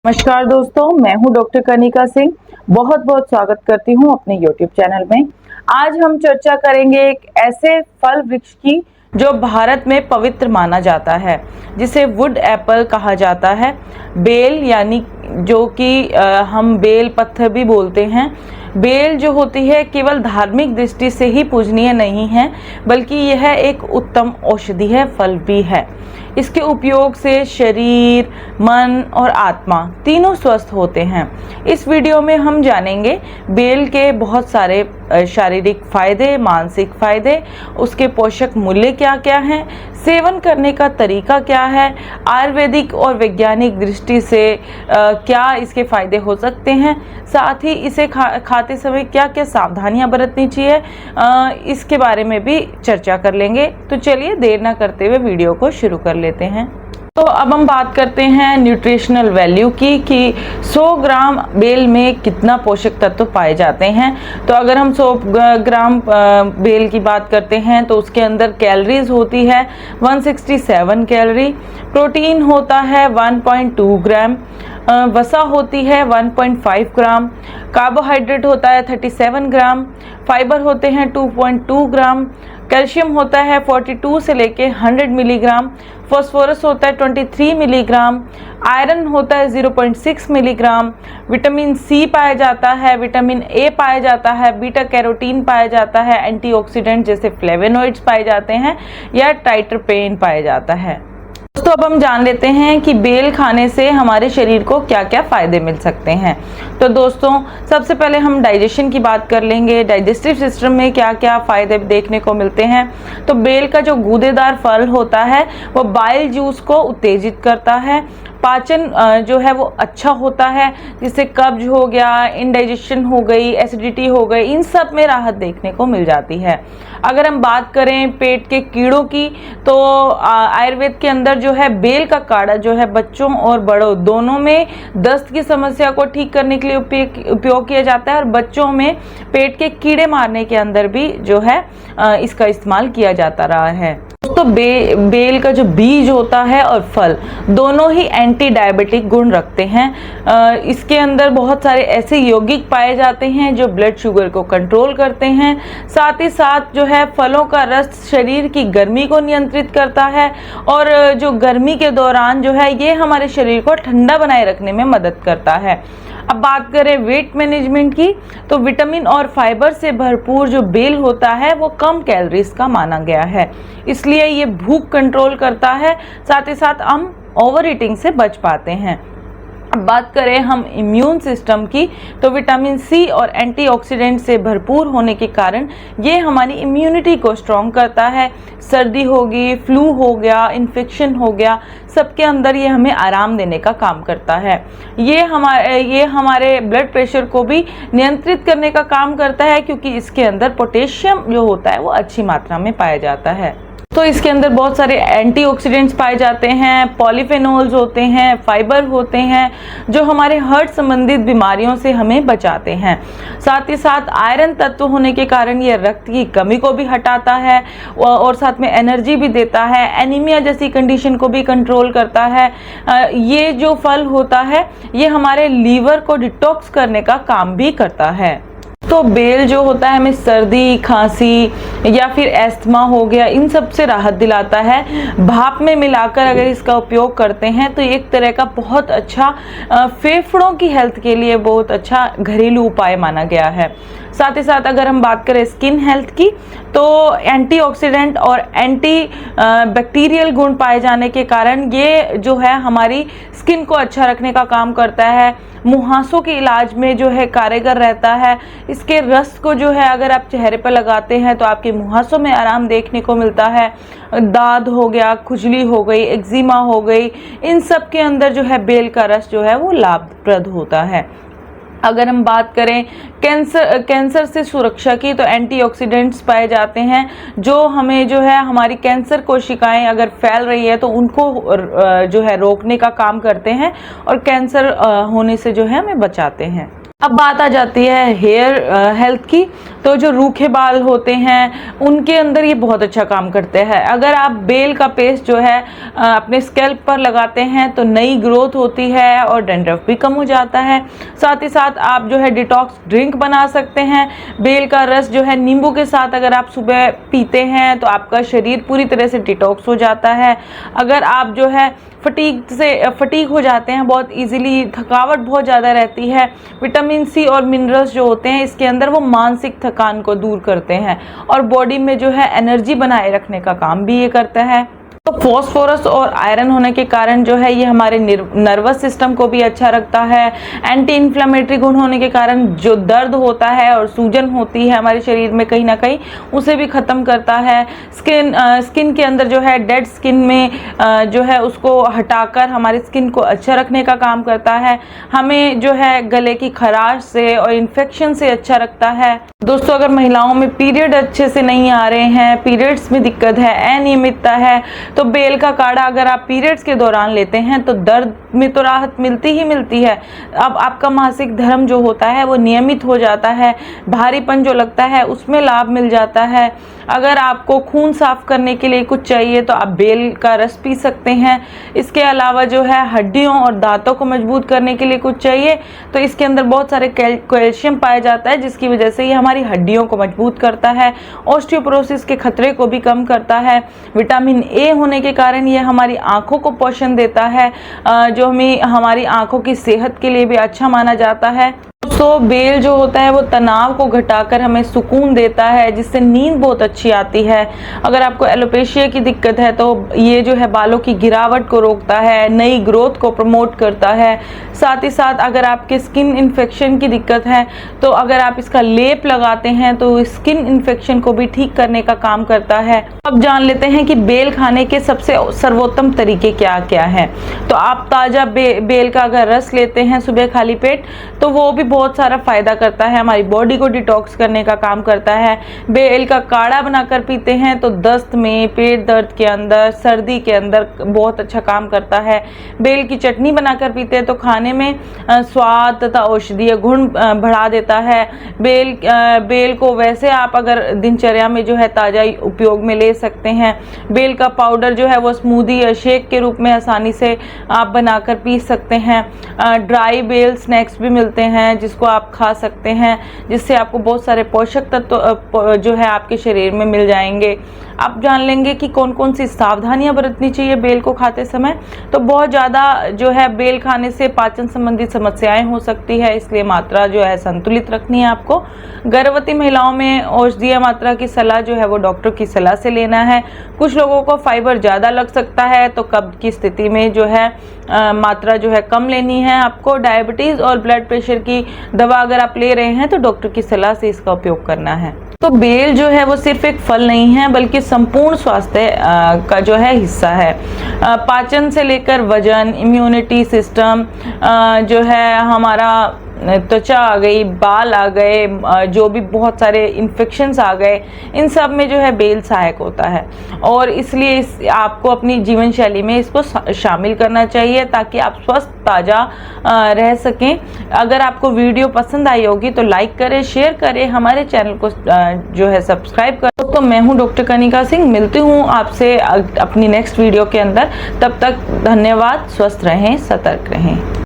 नमस्कार दोस्तों, मैं हूं डॉक्टर कनिका सिंह। बहुत बहुत स्वागत करती हूं अपने YouTube चैनल में। आज हम चर्चा करेंगे एक ऐसे फल वृक्ष की जो भारत में पवित्र माना जाता है, जिसे वुड एप्पल कहा जाता है। बेल यानी जो कि हम बेल पत्थर भी बोलते हैं। बेल जो होती है केवल धार्मिक दृष्टि से ही पूजनीय नहीं है, बल्कि यह एक उत्तम औषधीय फल भी है। इसके उपयोग से शरीर, मन और आत्मा तीनों स्वस्थ होते हैं। इस वीडियो में हम जानेंगे बेल के बहुत सारे शारीरिक फायदे, मानसिक फायदे, उसके पोषक मूल्य क्या क्या हैं, सेवन करने का तरीका क्या है, आयुर्वेदिक और वैज्ञानिक दृष्टि से क्या इसके फायदे हो सकते हैं, साथ ही इसे खाते समय क्या क्या सावधानियां बरतनी चाहिए, इसके बारे में भी चर्चा कर लेंगे। तो चलिए देर ना करते हुए वीडियो को शुरू कर लेते हैं। तो अब हम बात करते हैं न्यूट्रिशनल वैल्यू की कि 100 ग्राम बेल में कितना पोषक तत्व पाए जाते हैं। तो अगर हम 100 ग्राम बेल की बात करते हैं तो उसके अंदर कैलोरीज होती है 167 कैलोरी, प्रोटीन होता है 1.2 ग्राम, वसा होती है 1.5 ग्राम, कार्बोहाइड्रेट होता है 37 ग्राम, फाइबर होते हैं 2.2 ग्राम, कैल्शियम होता है 42 से लेके 100 मिलीग्राम, फॉस्फोरस होता है 23 मिलीग्राम, आयरन होता है 0.6 मिलीग्राम, विटामिन सी पाया जाता है, विटामिन ए पाया जाता है, बीटा कैरोटीन पाया जाता है, एंटीऑक्सीडेंट जैसे फ्लेवोनॉइड्स पाए जाते हैं या ट्राइटरपेन पाया जाता है। दोस्तों अब हम जान लेते हैं कि बेल खाने से हमारे शरीर को क्या क्या फायदे मिल सकते हैं। तो दोस्तों सबसे पहले हम डाइजेशन की बात कर लेंगे। डाइजेस्टिव सिस्टम में क्या क्या फायदे देखने को मिलते हैं। तो बेल का जो गूदेदार फल होता है वो बाइल जूस को उत्तेजित करता है, पाचन जो है वो अच्छा होता है, जिससे कब्ज हो गया, इंडाइजेशन हो गई, एसिडिटी हो गई, इन सब में राहत देखने को मिल जाती है। अगर हम बात करें पेट के कीड़ों की तो आयुर्वेद के अंदर जो है बेल का काढ़ा जो है बच्चों और बड़ों दोनों में दस्त की समस्या को ठीक करने के लिए उपयोग किया जाता है, और बच्चों में पेट के कीड़े मारने के अंदर भी जो है इसका इस्तेमाल किया जाता रहा है। तो बेल का जो बीज होता है और फल दोनों ही एंटी डायबिटिक गुण रखते हैं। इसके अंदर बहुत सारे ऐसे यौगिक पाए जाते हैं जो ब्लड शुगर को कंट्रोल करते हैं। साथ ही साथ जो है फलों का रस शरीर की गर्मी को नियंत्रित करता है, और जो गर्मी के दौरान जो है ये हमारे शरीर को ठंडा बनाए रखने में मदद करता है। अब बात करें वेट मैनेजमेंट की तो विटामिन और फाइबर से भरपूर जो बेल होता है वो कम कैलोरीज का माना गया है, इसलिए ये भूख कंट्रोल करता है। साथ ही साथ हम ओवर ईटिंग से बच पाते हैं। अब बात करें हम इम्यून सिस्टम की तो विटामिन सी और एंटीऑक्सीडेंट से भरपूर होने के कारण ये हमारी इम्यूनिटी को स्ट्रॉन्ग करता है। सर्दी होगी, फ्लू हो गया, इन्फेक्शन हो गया, सबके अंदर ये हमें आराम देने का काम करता है। ये हमारे ब्लड प्रेशर को भी नियंत्रित करने का काम करता है, क्योंकि इसके अंदर पोटेशियम जो होता है वो अच्छी मात्रा में पाया जाता है। तो इसके अंदर बहुत सारे एंटीऑक्सीडेंट्स पाए जाते हैं, पॉलीफेनोल्स होते हैं, फाइबर होते हैं जो हमारे हार्ट संबंधित बीमारियों से हमें बचाते हैं। साथ ही साथ आयरन तत्व होने के कारण ये रक्त की कमी को भी हटाता है और साथ में एनर्जी भी देता है, एनीमिया जैसी कंडीशन को भी कंट्रोल करता है। ये जो फल होता है ये हमारे लीवर को डिटॉक्स करने का काम भी करता है। तो बेल जो होता है हमें सर्दी, खांसी या फिर एस्थमा हो गया, इन सब से राहत दिलाता है। भाप में मिलाकर अगर इसका उपयोग करते हैं तो एक तरह का बहुत अच्छा फेफड़ों की हेल्थ के लिए बहुत अच्छा घरेलू उपाय माना गया है। साथ ही साथ अगर हम बात करें स्किन हेल्थ की तो एंटीऑक्सीडेंट और एंटी बैक्टीरियल गुण पाए जाने के कारण ये जो है हमारी स्किन को अच्छा रखने का काम करता है। मुहासों के इलाज में जो है कारगर रहता है। इसके रस को जो है अगर आप चेहरे पर लगाते हैं तो आपके मुहासों में आराम देखने को मिलता है। दाद हो गया, खुजली हो गई, एक्जिमा हो गई, इन सब के अंदर जो है बेल का रस जो है वो लाभप्रद होता है। अगर हम बात करें कैंसर से सुरक्षा की तो एंटीऑक्सीडेंट्स पाए जाते हैं जो हमें जो है हमारी कैंसर कोशिकाएं अगर फैल रही है तो उनको जो है रोकने का काम करते हैं और कैंसर होने से जो है हमें बचाते हैं। अब बात आ जाती है हेयर हेल्थ की। तो जो रूखे बाल होते हैं उनके अंदर ये बहुत अच्छा काम करते हैं। अगर आप बेल का पेस्ट जो है अपने स्कैल्प पर लगाते हैं तो नई ग्रोथ होती है और डैंड्रफ भी कम हो जाता है। साथ ही साथ आप जो है डिटॉक्स ड्रिंक बना सकते हैं। बेल का रस जो है नींबू के साथ अगर आप सुबह पीते हैं तो आपका शरीर पूरी तरह से डिटॉक्स हो जाता है। अगर आप जो है फटीग हो जाते हैं बहुत इजीली, थकावट बहुत ज़्यादा रहती है, विटामिन सी और मिनरल्स जो होते हैं इसके अंदर वो मानसिक थकान को दूर करते हैं और बॉडी में जो है एनर्जी बनाए रखने का काम भी ये करता है। तो फॉस्फोरस और आयरन होने के कारण जो है ये हमारे नर्वस सिस्टम को भी अच्छा रखता है। एंटी इन्फ्लेमेटरी गुण होने के कारण जो दर्द होता है और सूजन होती है हमारे शरीर में कहीं ना कहीं उसे भी ख़त्म करता है। स्किन के अंदर जो है डेड स्किन में जो है उसको हटाकर हमारी स्किन को अच्छा रखने का काम करता है। हमें जो है गले की खराश से और इन्फेक्शन से अच्छा रखता है। दोस्तों, अगर महिलाओं में पीरियड अच्छे से नहीं आ रहे हैं, पीरियड्स में दिक्कत है, अनियमितता है, तो बेल का काढ़ा अगर आप पीरियड्स के दौरान लेते हैं तो दर्द में तो राहत मिलती ही मिलती है। अब आपका मासिक धर्म जो होता है वो नियमित हो जाता है, भारीपन जो लगता है उसमें लाभ मिल जाता है। अगर आपको खून साफ करने के लिए कुछ चाहिए तो आप बेल का रस पी सकते हैं। इसके अलावा जो है हड्डियों और दांतों को मजबूत करने के लिए कुछ चाहिए तो इसके अंदर बहुत सारे कैल्शियम पाया जाता है जिसकी वजह से ये हमारी हड्डियों को मजबूत करता है, ऑस्टियोपोरोसिस के खतरे को भी कम करता है। विटामिन ए होने के कारण ये हमारी आंखों को पोषण देता है जो हमें हमारी आंखों की सेहत के लिए भी अच्छा माना जाता है। तो बेल जो होता है वो तनाव को घटाकर हमें सुकून देता है जिससे नींद बहुत अच्छी आती है। अगर आपको एलोपेशिया की दिक्कत है तो ये जो है बालों की गिरावट को रोकता है, नई ग्रोथ को प्रमोट करता है। साथ ही साथ अगर आपके स्किन इन्फेक्शन की दिक्कत है तो अगर आप इसका लेप लगाते हैं तो स्किन इन्फेक्शन को भी ठीक करने का काम करता है। अब जान लेते हैं कि बेल खाने के सबसे सर्वोत्तम तरीके क्या क्या हैं। तो आप ताज़ा बेल का अगर रस लेते हैं सुबह खाली पेट तो वो भी बहुत सारा फायदा करता है, हमारी बॉडी को डिटॉक्स करने का काम करता है। बेल का काढ़ा बनाकर पीते हैं तो दस्त में, पेट दर्द के अंदर, सर्दी के अंदर बहुत अच्छा काम करता है। बेल की चटनी बनाकर पीते हैं तो खाने में स्वाद तथा औषधीय गुण बढ़ा देता है। बेल को वैसे आप अगर दिनचर्या में जो है ताज़ा उपयोग में ले सकते हैं। बेल का पाउडर जो है वो स्मूदी या शेक के रूप में आसानी से आप बनाकर पी सकते हैं। ड्राई बेल स्नैक्स भी मिलते हैं जिसको आप खा सकते हैं, जिससे आपको बहुत सारे पोषक तत्व जो है आपके शरीर में मिल जाएंगे। आप जान लेंगे कि कौन कौन सी सावधानियां बरतनी चाहिए बेल को खाते समय। तो बहुत ज़्यादा जो है बेल खाने से पाचन संबंधी समस्याएं हो सकती है, इसलिए मात्रा जो है संतुलित रखनी है आपको। गर्भवती महिलाओं में औषधीय मात्रा की सलाह जो है वो डॉक्टर की सलाह से लेना है। कुछ लोगों को फाइबर ज़्यादा लग सकता है तो कब्ज की स्थिति में जो है मात्रा जो है कम लेनी है आपको। डायबिटीज़ और ब्लड प्रेशर की दवा अगर आप ले रहे हैं तो डॉक्टर की सलाह से इसका उपयोग करना है। तो बेल जो है वो सिर्फ एक फल नहीं है बल्कि संपूर्ण स्वास्थ्य का जो है हिस्सा है। पाचन से लेकर वजन, इम्यूनिटी सिस्टम जो है हमारा, त्वचा आ गई, बाल आ गए, जो भी बहुत सारे इन्फेक्शंस आ गए, इन सब में जो है बेल सहायक होता है और इसलिए आपको अपनी जीवन शैली में इसको शामिल करना चाहिए ताकि आप स्वस्थ ताज़ा रह सकें। अगर आपको वीडियो पसंद आई होगी तो लाइक करें, शेयर करें, हमारे चैनल को जो है सब्सक्राइब करें। तो मैं हूं डॉक्टर कनिका सिंह, मिलती हूं आपसे अपनी नेक्स्ट वीडियो के अंदर। तब तक धन्यवाद, स्वस्थ रहें, सतर्क रहें।